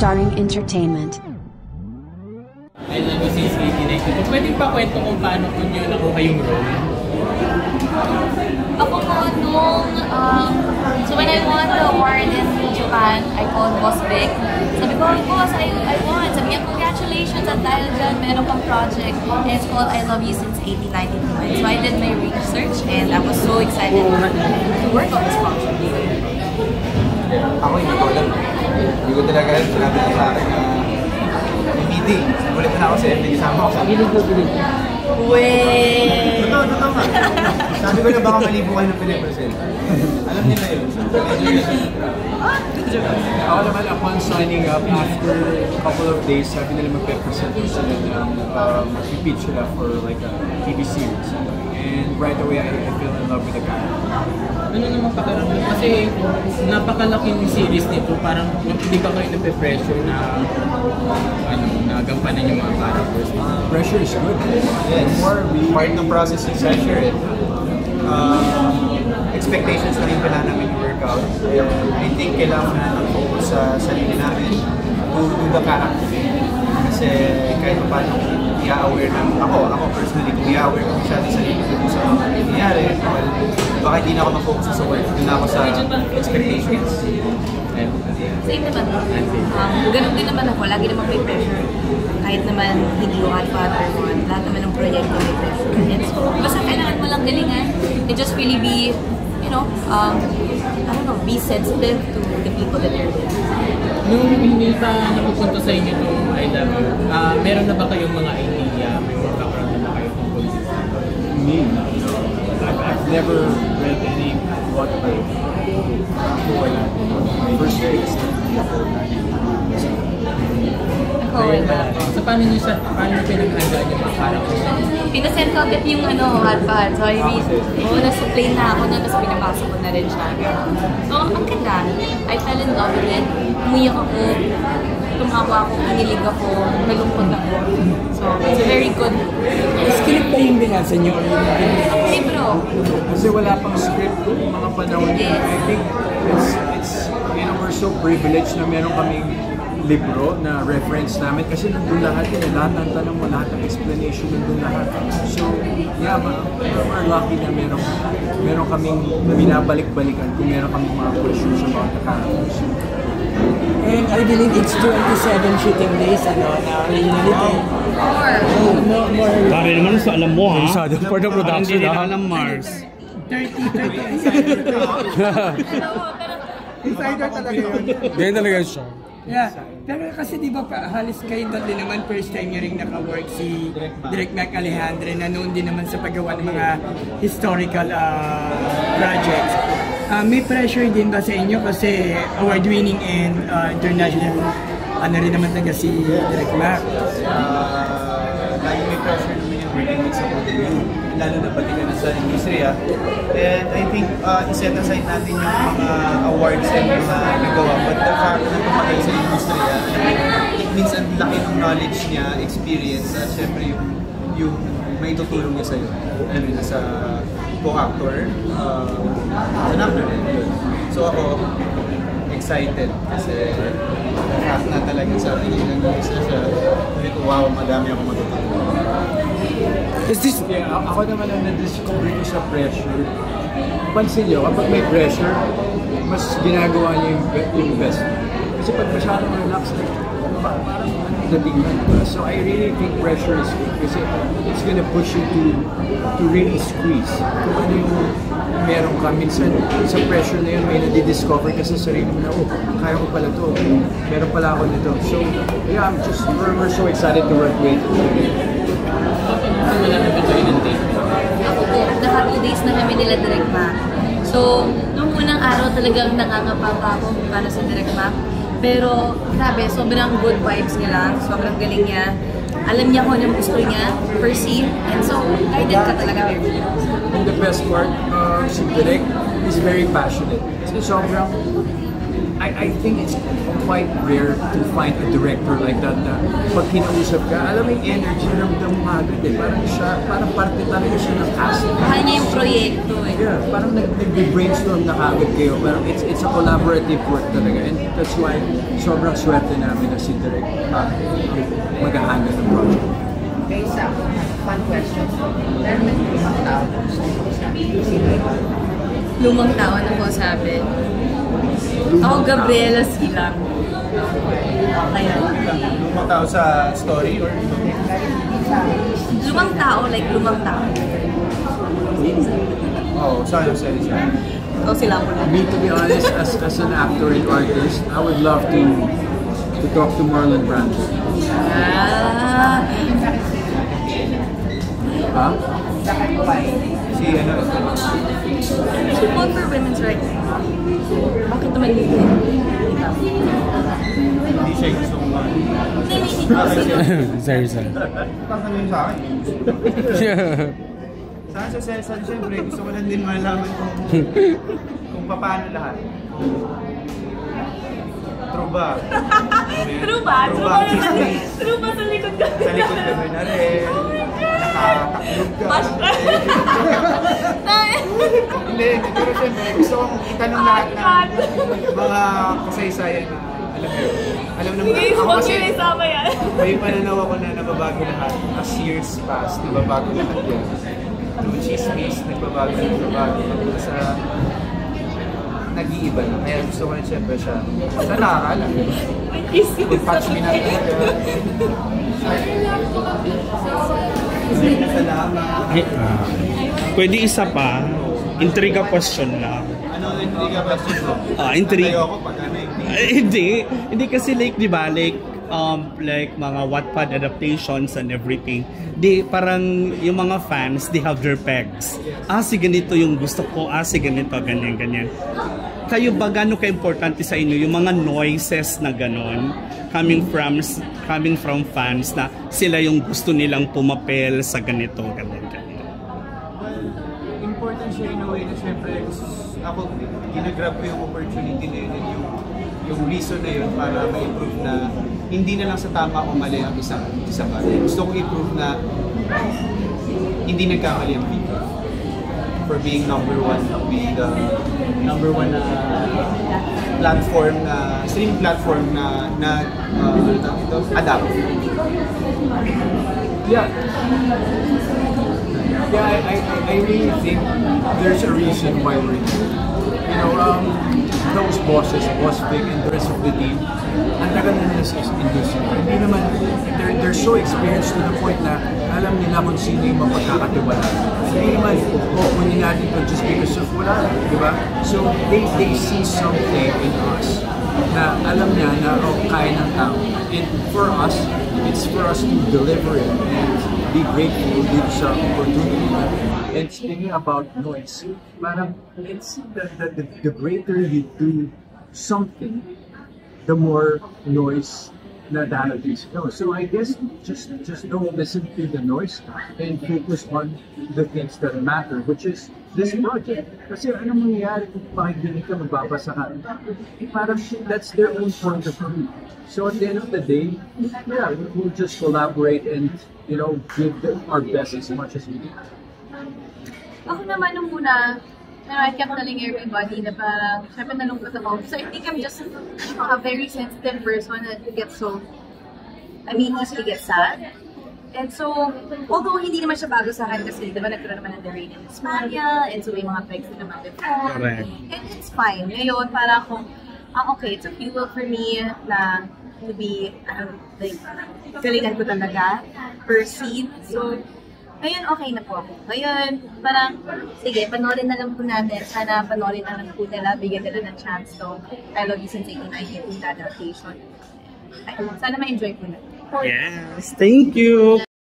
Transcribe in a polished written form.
Starring Entertainment. I love you since 1992. Pwede pa kwento kung paano po nyo nakuha yung role? Ako po nung, so when I won the award in Japan, I called Boss Vic. Sabi ko, boss, I won. Sabi niya, congratulations at dahil dyan, meron pang project. And it's called I Love You Since 1892. So I did my research and I was so excited to work on this project. Ako hindi ko alam. Hindi ko talaga alam. Sinabi niya sa akin na yung meeting. Ulit na ako sa FD. Kasama ako sa meeting. Wait! Totoo nga. Sabi ko na baka malibo kayo ng pinipresent. Alam nila yun. Ako naman, upon signing up, after a couple of days, sabi nila magpe-present sila ng mag-pitch sila for like a TV series. And right away, I fell in love with the character. Ano naman pakiramdam? Kasi napakalaking series nito, parang hindi ba kayo nape-pressure na nagampanan yung mga characters? Pressure is good. Yes. Part ng process is pressure. Expectations na rin pala namin yung workout. I think kailangan na ng-focus sa sarili namin to do the character. Kasi kahit pa paano i-aware ng ako personally, kung i-aware ko masyado sa sarili ko sa mga nangyayari, baka hindi na ako mag-focus sa work, doon na ako sa expectations. Same naman. Ganun din naman ako, lagi naman may pressure. Kahit naman hindi ko Godfather one, lahat naman ng proyekto may pressure. And so, basta kailangan mo lang galingan and just really be, you know, I don't know, be sensitive to the people that you're with. Nung hindi pa napupunta sa inyo itong I Love You, meron na ba kayong mga idea? May mga background na ba kayo tungkol dito? Me? I've never read any watercolor. First days. So paano nyo pinaghandaan yung mga characters? Pinasend ko agad yung Wattpad. So I read, nasuplay na ako na, tapos pinabasa ko na rin siya. So ang ganda. I fell in love with it. Umuyak ako, tumawa ako, kinilig ako, nalungkot ako. So it's very good. Script ba yung binasa nyo? Libro. Kasi wala pang script yung mga panahon yun. I think it's you know, we're so privileged na meron kaming libro na reference namin kasi nandun lahat yun, lahat ng tanong mo, lahat ng explanation nandun lahat. So, yeah, we're lucky na meron kaming binabalik-balikan kung meron kaming mga questions about the characters. And I believe it's 27 shooting days, na originally. More. Grabe naman sa alam mo, ha? For the production, ha? Alam Mars. 30. Insider talaga yun. Ganyan talaga siya. Yeah, pero kasi di ba halos kayo din naman first time niya rin naka-work si Direk Mac Alejandre na noon din naman sa paggawa ng mga historical projects. May pressure din ba sa inyo kasi award-winning and international rin naman taga si Direk Mac? Lagi may pressure naman yung working with someone new, lalo na pati ka na sa industriya. And I think iset aside natin yung mga awards and mga nagawa, but the fact na tumatay sa industriya, it means ang laki ng knowledge niya, experience, at syempre yung may tutulong niya sa'yo. I mean, as a co-actor, as an actor rin. So ako, excited kasi the fact na talaga sa atin yung nag-uisa siya, sabi ko, wow, madami ako matutulong. Yeah, ako naman ang na-discover ko sa pressure. Pansin nyo, kapag may pressure, mas ginagawa niyo yung best. Kasi pag masyadong relax, parang dating na. So I really think pressure is good kasi it's gonna push you to really squeeze. Kung ano yung meron ka, minsan sa pressure na yun, may nadidiscover ka sa sarili mo na, oh, kaya ko pala to, meron pala ako nito. So yeah, we're so excited to work with. Ako po, naka 2 days na kami nila Direk Mac. So, nung unang araw talagang nangangapa pa ako para sa Direk Mac. Pero, grabe, sobrang good vibes niya lang. Sobrang galing niya. Alam niya kung anong gusto niya, perceive. And so, guided ka talaga very well. And the best part, si Direk is very passionate. So, sobrang I think it's quite rare to find a director like that na pag kinausap ka, alam mo yung energy, ramdam mo agad eh. Parang parte talaga siya ng cast. Mahal niya yung proyekto eh. Yeah, parang nag-brainstorm na kagad kayo. Parang it's a collaborative work talaga. And that's why sobrang swerte namin na si Direk mag-handle ng project. Okay, so, fun question. Meron na lumang tao Lumang tao na po sabi. Ako, Gabriela Silang. Kaya. Lumang tao sa story or Lumang tao, like lumang tao. oh, saan siya? O sila po lang. Me, to be honest, as an actor and artist, I would love to talk to Marlon Brando. Ah. Huh? Si ano? Support for women's rights. Bakit naman hindi? Hindi siya gusto mo. Sorry, sorry. Tangan yun sa akin. Saan sa Cesar, siyempre, gusto ko lang din malaman kung paano lahat. True ba? True ba? True ba? True ba sa likod ka? Sa likod ka ba na rin? Nakataklog ka? Hindi, pero siyempre, gusto kong itanong lahat ng mga kasaysayan na alam naman. Ako kasi, may pananaw ako na nababago lahat. As years pass, nababago lahat yan. Through chismis, nagbabago. Sa nag-iiba na. Kaya gusto ko rin siyempre siya. Sa nakakala. Pag-patch me na talaga. Salamat. Ay, pwede isa pa. Intriga question lang. Ano ang intriga question mo? Intriga. Tayo ako pagka na-intriga. Hindi kasi like, di ba, like mga Wattpad adaptations and everything. Di parang yung mga fans, they have their pegs. Si ganito yung gusto ko. Si ganito, ganyan. Kayo ba, gano'n ka-importante sa inyo yung mga noises na gano'n coming from fans na sila yung gusto nilang pumapel sa ganito, ganyan. Important siya in a way na siyempre ako ginagrab ko yung opportunity na yun, yung reason na yun para ma-improve na hindi na lang sa tama o mali ang isang bagay. Gusto kong i-prove na hindi nagkamali ang people for being number one, being the number one platform na streaming platform na adapt. Yeah, I really think there's a reason why we're here. You know, those bosses, Boss Vic and the rest of the team, ang tagal na nila sa industry. Hindi naman, they're so experienced to the point na alam nila kung sino yung mapagkakatiwala. Hindi naman, kukunin natin ito just because of wala, di ba? So, they see something in us na alam niya na kaya ng tao. And for us, it's for us to deliver it and be grateful dito sa opportunity. And speaking about noise, parang it's the greater you do something, the more noise na darating. So I guess just don't listen to the noise and focus on the things that matter, which is this project. Kasi ano mangyayari kung pakikinig ka, magbabasa ka? Parang that's their own point of view. So at the end of the day, yeah, we'll just collaborate and, you know, give our best as much as we can. Ako naman nung muna, I kept telling everybody na parang, syempre nalungkot ako. So I think I'm just a very sensitive person that gets easily get sad. And so, although hindi naman siya bago sa akin kasi, diba nagkaroon naman ng The Rain in Smania, and so may mga pegs na naman before. Correct. And it's fine. Ngayon, parang akong, okay, it's a fuel for me na to be, like, galingan ko talaga per scene. So, ngayon, okay na po ako. Ngayon, parang, sige, panoorin na lang po natin. Sana panoorin na lang po nila, bigyan nila ng chance to I Love You Since 1990 adaptation. Ay, sana ma-enjoy po na. Yes, thank you!